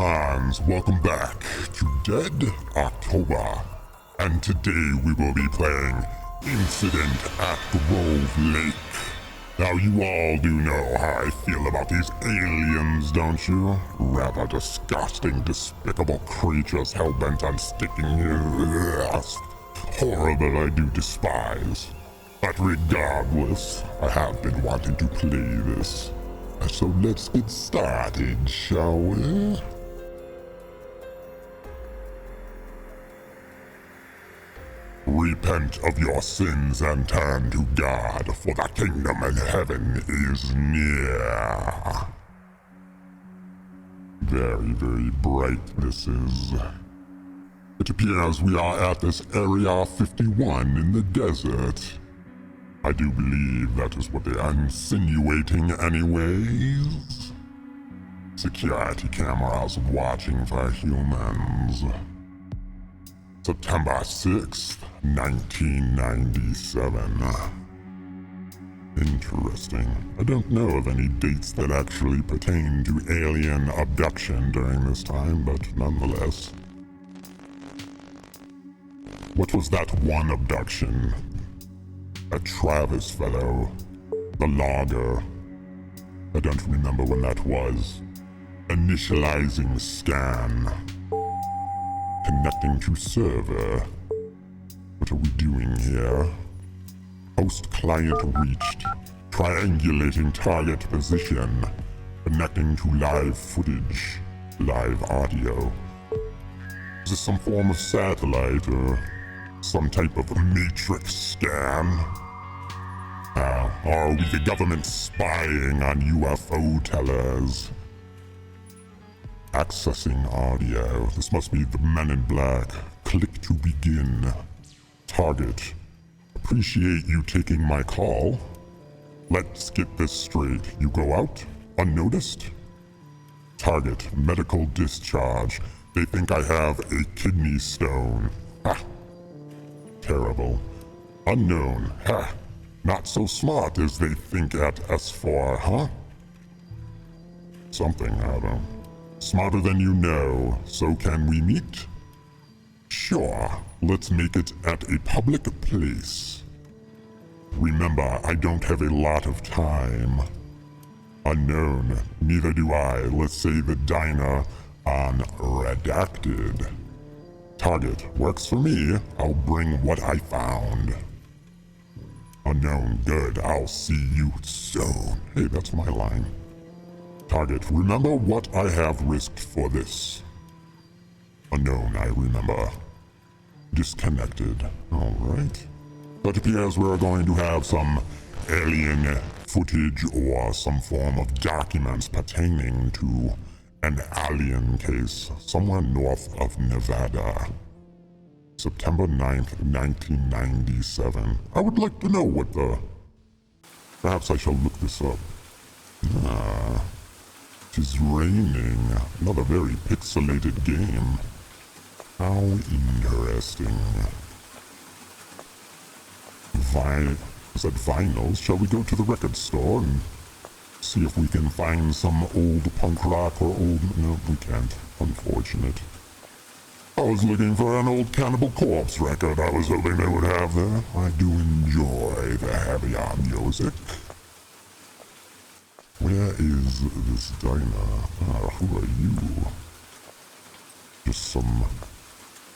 mans, welcome back to Dead October. And today we will be playing Incident at Grove Lake. Now you all do know how I feel about these aliens, don't you? Rather disgusting, despicable creatures hell-bent on sticking you. Horrible, I do despise. But regardless, I have been wanting to play this. So let's get started, shall we? Repent of your sins and turn to God, for the kingdom in heaven is near. Very, very bright this is. It appears we are at this Area 51 in the desert. I do believe that is what they are insinuating anyways. Security cameras watching for humans. September 6th, 1997. Interesting. I don't know of any dates that actually pertain to alien abduction during this time, but nonetheless. What was that one abduction? That Travis fellow. The logger. I don't remember when that was. Initializing scan. Connecting to server. What are we doing here? Host client reached. Triangulating target position. Connecting to live footage. Live audio. Is this some form of satellite or some type of matrix scan? Are we the government spying on UFO tellers? Accessing audio. This must be the Men in Black. Click to begin. Target. Appreciate you taking my call. Let's get this straight. You go out unnoticed? Target. Medical discharge. They think I have a kidney stone. Ha. Terrible. Unknown. Ha. Not so smart as they think at S4, huh? Something, Adam. Smarter than you know, so can we meet? Sure, let's make it at a public place. Remember, I don't have a lot of time. Unknown, neither do I. Let's say the diner on Redacted. Target, works for me. I'll bring what I found. Unknown, good. I'll see you soon. Hey, that's my line. Target, remember what I have risked for this. Unknown, I remember. Disconnected. Alright. It appears we're going to have some alien footage or some form of documents pertaining to an alien case somewhere north of Nevada. September 9th, 1997. I would like to know what the... Perhaps I shall look this up. It is raining. Another very pixelated game. How interesting. Is that vinyls? Shall we go to the record store and see if we can find some old punk rock or old... No, we can't. Unfortunate. I was looking for an old Cannibal Corpse record I was hoping they would have there. I do enjoy the heavier music. Where is this diner? Who are you? Just some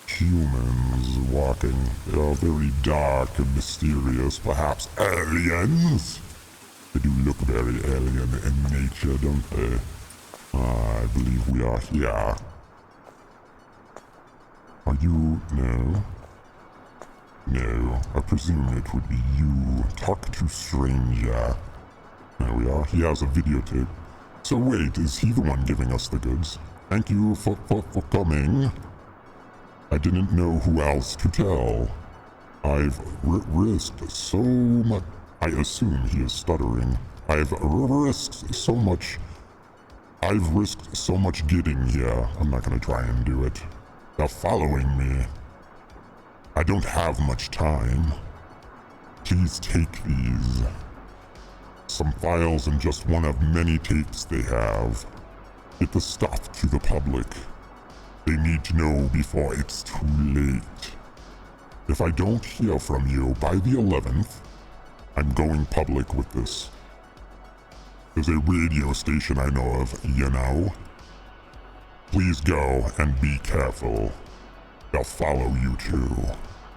humans walking. They are very dark and mysterious. Perhaps aliens? They do look very alien in nature, don't they? I believe we are here. Are you... No? No, I presume it would be you. Talk to stranger. There we are. He has a videotape. So wait, is he the one giving us the goods? Thank you for coming. I didn't know who else to tell. I've risked so much. I assume he is stuttering. I've risked so much getting here. I'm not gonna try and do it. They're following me. I don't have much time. Please take these. Some files and just one of many tapes they have. get the stuff to the public. They need to know before it's too late. If I don't hear from you by the 11th, I'm going public with this. There's a radio station I know of, you know. Please go and be careful. They'll follow you too.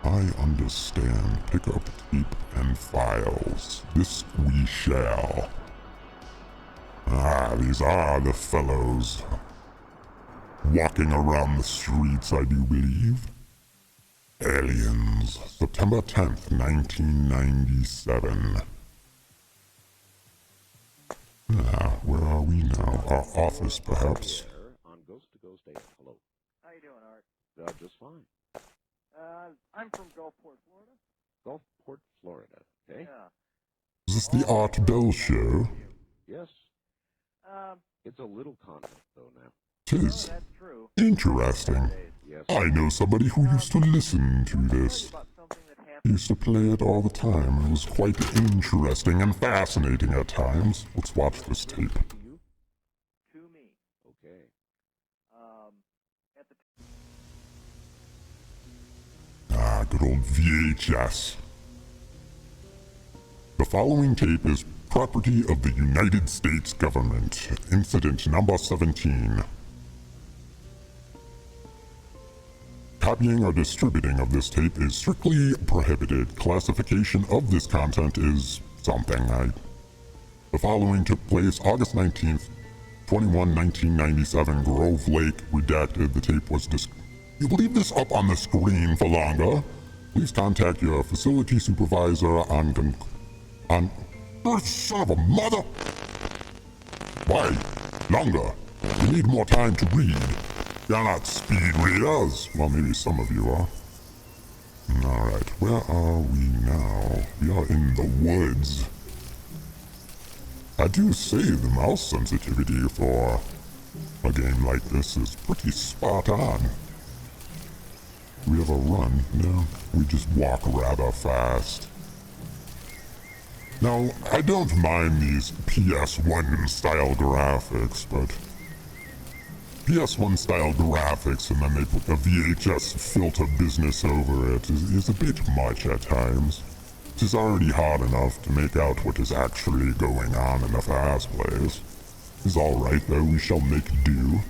I understand. Pick up tape and files. This we shall. These are the fellows walking around the streets, I do believe. Aliens, September 10th, 1997. Where are we now? Our office, perhaps? On Ghost to Ghost 8. Hello. How you doing, Art? Just fine. I'm from Gulfport, Florida. Gulfport, Florida. Okay. Yeah. Is this the Art Bell Show? Yes. It's a little convent, though, now. Tis. That's true. Interesting. Yes. I know somebody who used to listen to this. About something that He happened. used to play it all the time. It was quite interesting and fascinating at times. Let's watch this tape. To you? To me. Okay. At the Good old VHS. The following tape is property of the United States government. Incident number 17. Copying or distributing of this tape is strictly prohibited. Classification of this content is something. The following took place August 19th, 1997, Grove Lake, redacted. The tape was You will leave this up on the screen for longer. Please contact your facility supervisor on son of a mother! Why? Longer. You need more time to read. You're not speed readers. Well, maybe some of you are. Alright, where are we now? We are in the woods. I do say the mouse sensitivity for a game like this is pretty spot on. We have a run? No, we just walk rather fast. Now, I don't mind these PS1 style graphics, but PS1 style graphics and then they put the VHS filter business over it is a bit much at times. It is already hard enough to make out what is actually going on in the first place. It's alright though, we shall make do.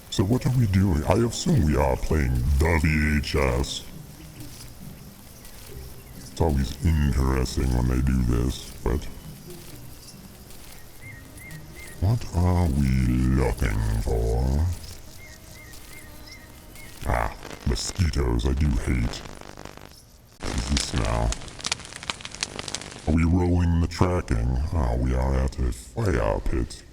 So what are we doing? I assume we are playing the VHS. It's always interesting when they do this, but what are we looking for? Mosquitoes, I do hate. What is this now? Are we rolling the tracking? We are at a fire pit.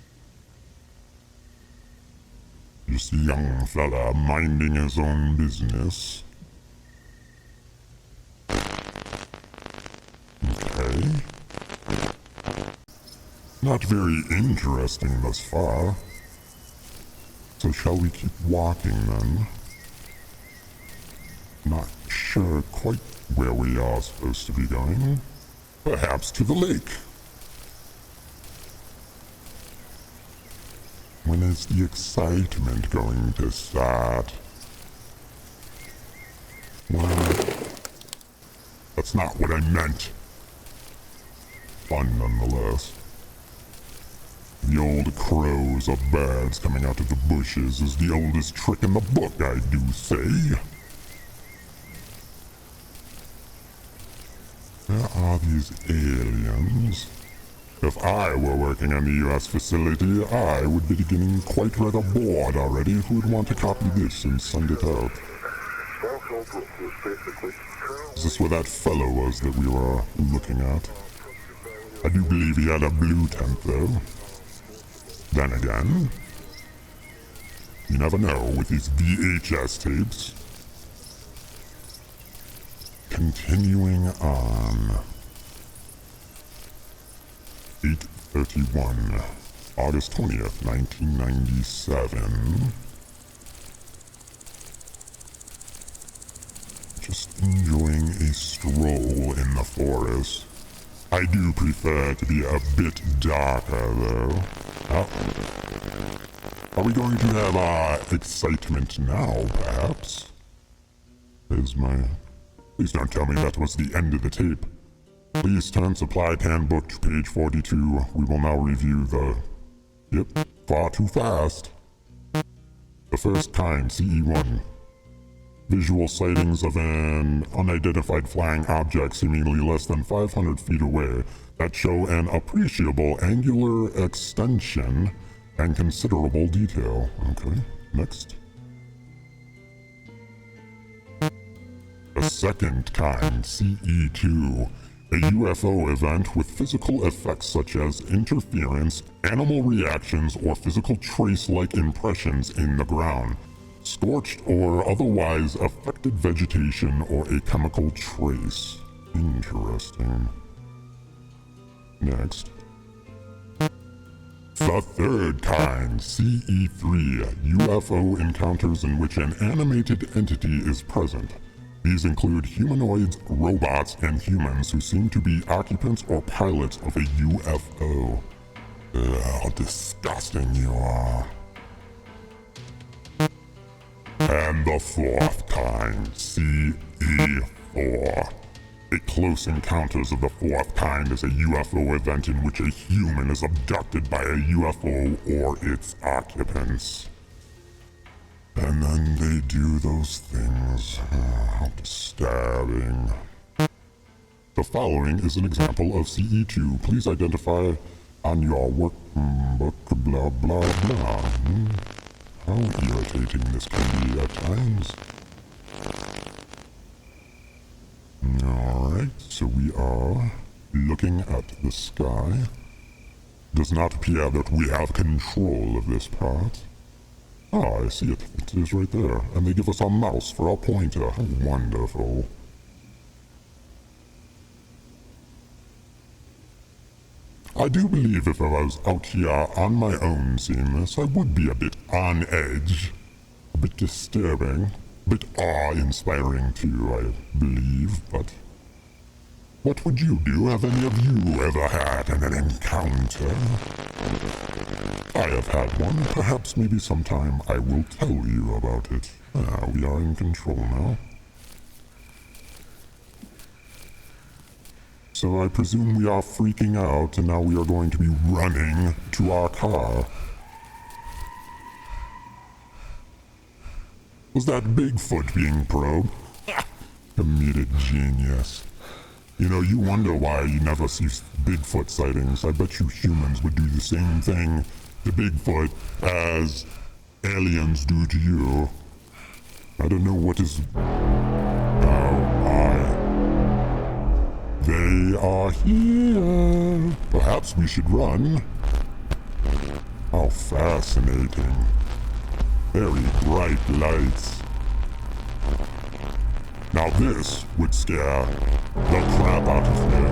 Just a young fella minding his own business. Okay. Not very interesting thus far. So shall we keep walking then? Not sure quite where we are supposed to be going. Perhaps to the lake. When is the excitement going to start? Well, that's not what I meant. Fun nonetheless. The old crows or birds coming out of the bushes is the oldest trick in the book, I do say. Where are these aliens? If I were working on the US facility, I would be getting quite rather bored already. Who would want to copy this and send it out? Is this where that fellow was that we were looking at? I do believe he had a blue tent though. Then again, you never know with these VHS tapes. Continuing on. 8:31, August 20th, 1997. Just enjoying a stroll in the forest. I I do prefer to be a bit darker, though. Are we going to have excitement now, perhaps? Please don't tell me that was the end of the tape. Please turn Supplied Handbook to page 42. We will now review the... Yep, far too fast. The first kind, CE1. Visual sightings of an unidentified flying object seemingly less than 500 feet away that show an appreciable angular extension and considerable detail. Okay, next. The second kind, CE2. A UFO event with physical effects such as interference, animal reactions, or physical trace-like impressions in the ground. Scorched or otherwise affected vegetation or a chemical trace. Interesting. Next. The third kind, CE3, UFO encounters in which an animated entity is present. These include humanoids, robots, and humans who seem to be occupants or pilots of a UFO. Ugh, how disgusting you are. And the fourth kind, CE4. A close encounters of the fourth kind is a UFO event in which a human is abducted by a UFO or its occupants. And then they do those things. Oh, how disturbing. The following is an example of CE2. Please identify on your workbook, blah, blah, blah. How irritating this can be at times. Alright, so we are looking at the sky. Does not appear that we have control of this part. Ah, I see it. It is right there. And they give us a mouse for our pointer. How wonderful. I do believe if I was out here on my own seeing this, I would be a bit on edge. A bit disturbing. A bit awe-inspiring too, I believe, but... What would you do? Have any of you ever had an encounter? I have had one. Perhaps maybe sometime I will tell you about it. We are in control now. So I presume we are freaking out and now we are going to be running to our car. Was that Bigfoot being probed? Comedic genius. You know, you wonder why you never see Bigfoot sightings. I bet you humans would do the same thing to Bigfoot as aliens do to you. I don't know what is... Oh my. They are here. Perhaps we should run. How fascinating. Very bright lights. Now this would scare the crap out of me.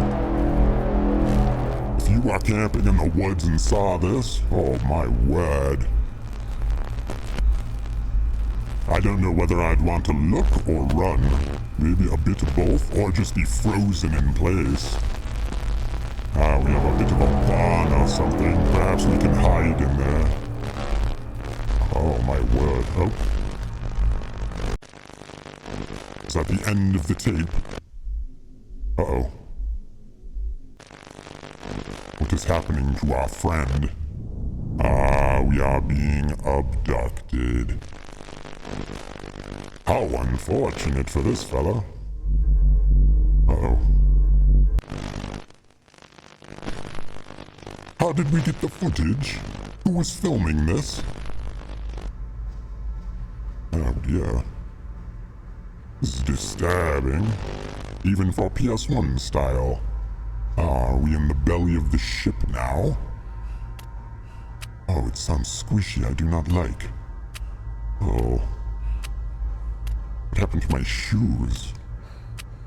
If you are camping in the woods and saw this, oh my word. I don't know whether I'd want to look or run. Maybe a bit of both, or just be frozen in place. We have a bit of a barn or something. Perhaps we can hide in there. Oh my word. Oh. Is that the end of the tape? Uh-oh. What is happening to our friend? We are being abducted. How unfortunate for this fella. Uh-oh. How did we get the footage? Who was filming this? Oh dear. This is disturbing. Even for PS1 style. Are we in the belly of the ship now? Oh, it sounds squishy. I do not like. Oh. What happened to my shoes?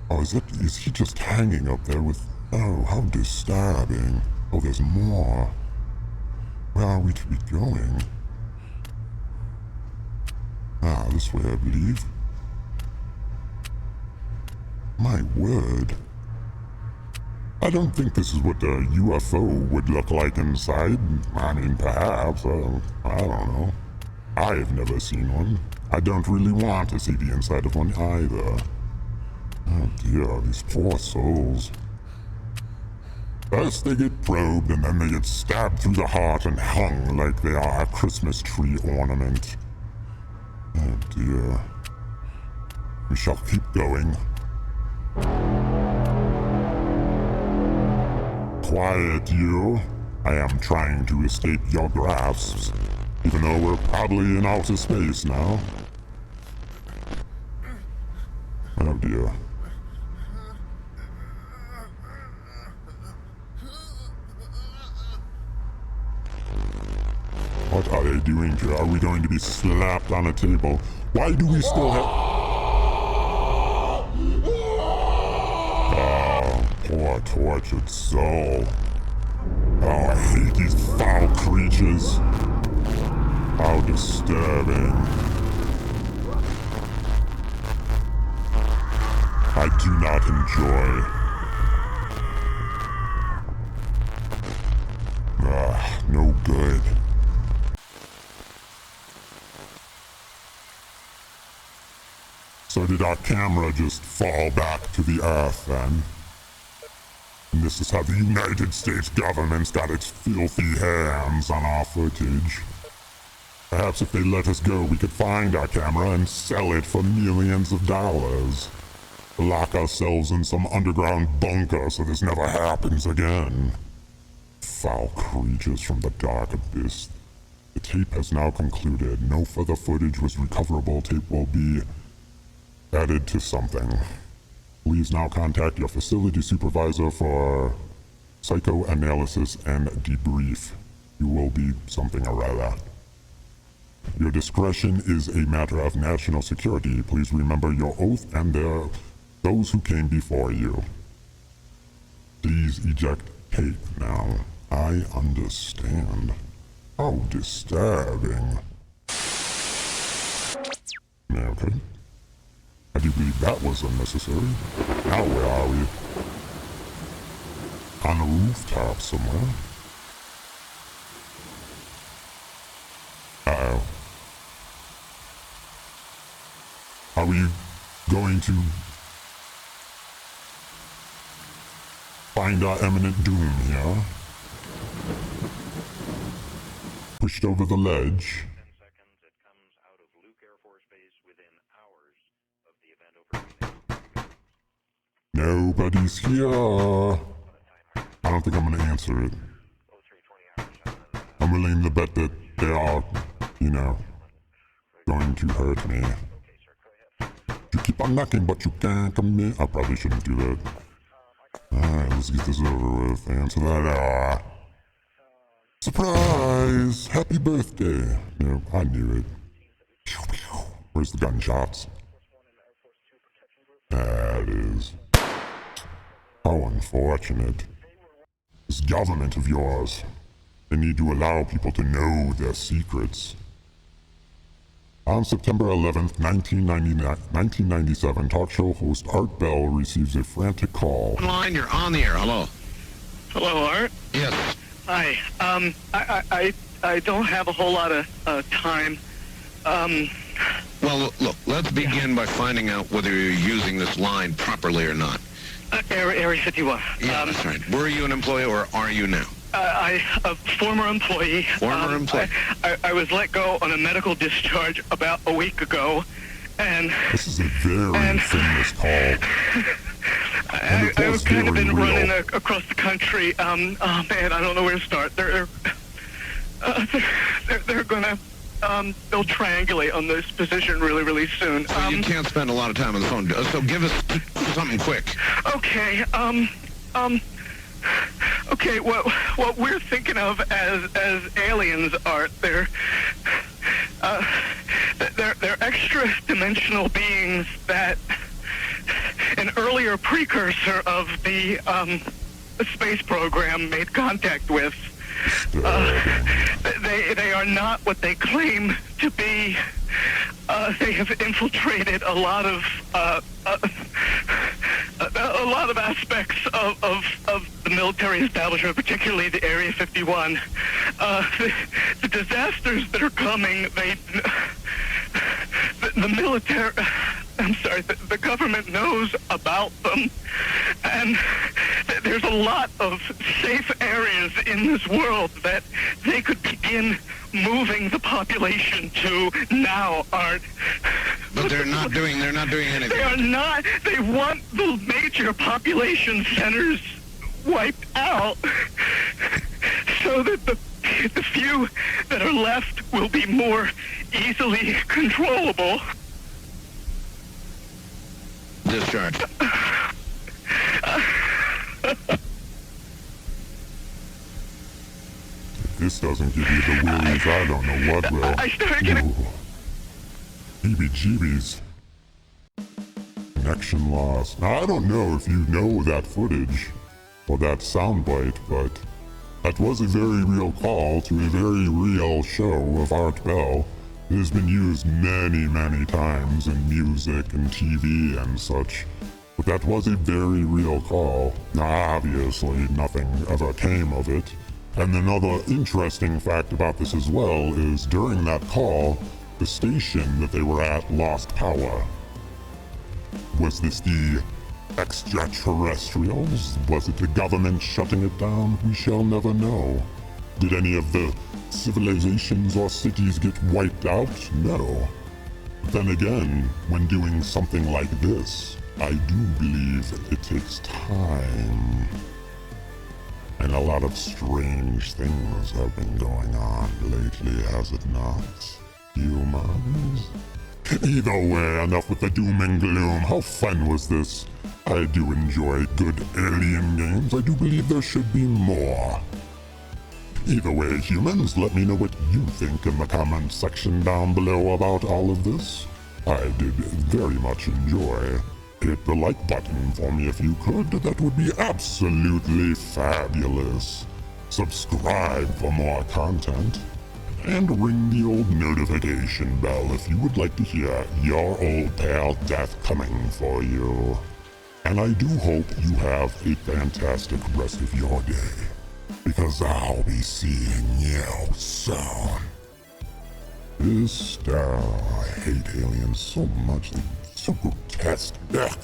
Oh, is he just hanging up there with... Oh, how disturbing. Oh, there's more. Where are we to be going? This way, I believe. My word. I don't think this is what a UFO would look like inside. I mean, perhaps. I don't know. I have never seen one. I don't really want to see the inside of one either. Oh dear, these poor souls. First they get probed and then they get stabbed through the heart and hung like they are a Christmas tree ornament. Oh dear. We shall keep going. Quiet, you. I am trying to escape your grasps, even though we're probably in outer space now. Oh dear. What are they doing here? Are we going to be slapped on a table? Why do we still have... Poor tortured soul. Oh, I hate these foul creatures. How disturbing. I do not enjoy. No good. So did our camera just fall back to the earth then? And this is how the United States government's got its filthy hands on our footage. Perhaps if they let us go, we could find our camera and sell it for millions of dollars. Lock ourselves in some underground bunker so this never happens again. Foul creatures from the dark abyss. The tape has now concluded. No further footage was recoverable. Tape will be added to something. Please now contact your facility supervisor for psychoanalysis and debrief. You will be something or other. Your discretion is a matter of national security. Please remember your oath and those who came before you. Please eject tape now. I understand. How disturbing. Okay. I do believe that was unnecessary. Now where are we? On a rooftop somewhere. Uh-oh. Are we going to find our imminent doom here? Pushed over the ledge. Nobody's here. I don't think I'm gonna answer it. I'm willing to bet that they are, going to hurt me. You keep on knocking, but you can't come in. I probably shouldn't do that. Alright, let's get this over with. Answer that. Surprise! Happy birthday! I knew it. Where's the gunshots? There it is. How unfortunate. This government of yours, they need to allow people to know their secrets. On September 11th, 1997, talk show host Art Bell receives a frantic call. Line, you're on the air. Hello. Hello, Art. Yes. Hi. I don't have a whole lot of time. Well, look, let's begin by finding out whether you're using this line properly or not. Area 51. Yeah, that's right. Were you an employee or are you now? A former employee. Former employee. I was let go on a medical discharge about a week ago, and... This is a very famous call. I've kind of been running across the country. Oh man, I don't know where to start. They're gonna they'll triangulate on this position really soon. So you can't spend a lot of time on the phone. So give us something quick. Okay. Okay. What we're thinking of as aliens, Art, they're extra-dimensional beings that an earlier precursor of the space program made contact with. They are not what they claim to be. They have infiltrated a lot of a lot of aspects of the military establishment, particularly the Area 51. The disasters that are coming, the military, I'm sorry, the government knows about them, and there's a lot of safe areas in this world that they could begin moving the population to now, Art. But they're not doing anything. They are not. They want the major population centers wiped out so that the few that are left will be more easily controllable. Discharge. If this doesn't give you the willies, I don't know what will. I started getting... Heebie-jeebies. Connection lost. Now, I don't know if you know that footage or that soundbite, but that was a very real call to a very real show of Art Bell. It has been used many, many times in music and TV and such, but that was a very real call. Now, obviously, nothing ever came of it. And another interesting fact about this as well is during that call, the station that they were at lost power. Was this the extraterrestrials? Was it the government shutting it down? We shall never know. Did any of the civilizations or cities get wiped out? No. But then again, when doing something like this, I do believe it takes time. And a lot of strange things have been going on lately, has it not? Humans? Either way, enough with the doom and gloom. How fun was this? I do enjoy good alien games. I do believe there should be more. Either way, humans, let me know what you think in the comment section down below about all of this. I did very much enjoy. Hit the like button for me if you could. That would be absolutely fabulous. Subscribe for more content. And ring the old notification bell if you would like to hear your old pal Death coming for you. And I do hope you have a fantastic rest of your day, because I'll be seeing you soon. I hate aliens so much, they're so grotesque. Ugh.